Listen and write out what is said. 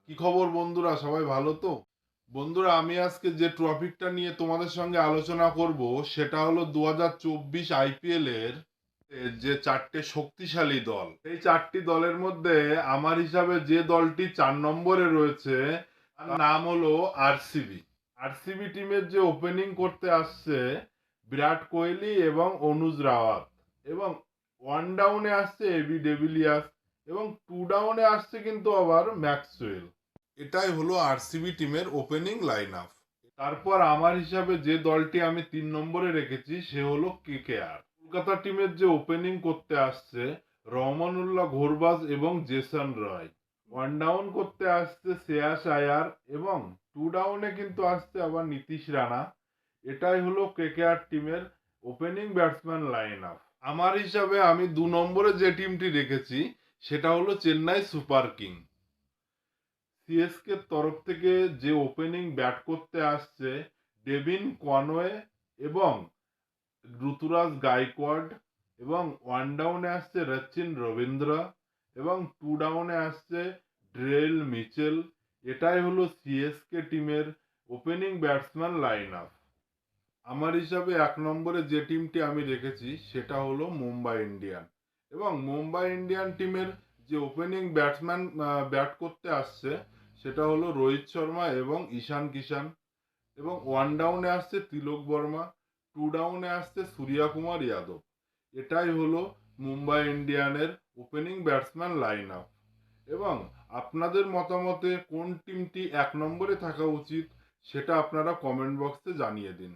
কি খবর বন্ধুরা, সবাই ভালো তো? বন্ধুরা, আমি আজকে যে টপিকটা নিয়ে তোমাদের সঙ্গে আলোচনা করব সেটা হলো 2024 আইপিএল এর যে চারটে শক্তিশালী দল। এই চারটি দলের মধ্যে আমার হিসাবে যে দলটি 4 নম্বরে রয়েছে তার নাম হলো আরসিবি। আরসিবি টিমের যে ওপেনিং করতে আসছে বিরাট কোহলি এবং অনুজ রাওয়াত, এবং ওয়ান ডাউনে আসছে এবি ডেভিলিয়ার্স, এবং টু ডাউনে আসছে কিন্তু আবার ম্যাক্সওয়েল। এটাই হলো আরসিবি টিমের ওপেনিং লাইন আপ। তারপর আমার হিসাবে যে দলটি আমি 3 নম্বরে রেখেছি সে হলো কেকেআর। কলকাতা টিমের যে ওপেনিং করতে আসছে রহমানুল্লাহ ঘোরবাজ এবং জেসন রয়। ওয়ান ডাউন করতে আসছে শ্রেয়াস আয়ার, এবং টু ডাউনে কিন্তু আসছে আবার নীতিশ রানা। এটাই হলো কেকেআর টিমের ওপেনিং ব্যাটসম্যান লাইন আপ। আমার হিসাবে আমি 2 নম্বরে যে টিমটি রেখেছি সেটা হলো চেন্নাই সুপার কিং। সিএসকে তরফ থেকে যে ওপেনিং ব্যাট করতে আসছে ডেভিন কনওয়ে এবং ঋতুরাজ গাইকোয়াড, এবং ওয়ান ডাউনে আসছে রচিন রবীন্দ্র, এবং টু ডাউনে আসছে ড্রেল মিচেল। এটাই হলো সিএসকে টিমের ওপেনিং ব্যাটসম্যান লাইন আপ। আমার হিসাবে 1 নম্বরে যে টিমটি আমি রেখেছি সেটা হলো মুম্বাই ইন্ডিয়ান, এবং মুম্বাই ইন্ডিয়ান টিমের যে ওপেনিং ব্যাটসম্যান ব্যাট করতে আসছে সেটা হলো রোহিত শর্মা এবং ঈশান কিষান, এবং ওয়ান ডাউনে আসছে তিলক বর্মা, টু ডাউনে আসছে সূর্যা কুমার যাদব। এটাই হলো মুম্বাই ইন্ডিয়ানের ওপেনিং ব্যাটসম্যান লাইন আপ। এবং আপনাদের মতামতে কোন টিমটি 1 নম্বরে থাকা উচিত সেটা আপনারা কমেন্ট বক্সে জানিয়ে দিন।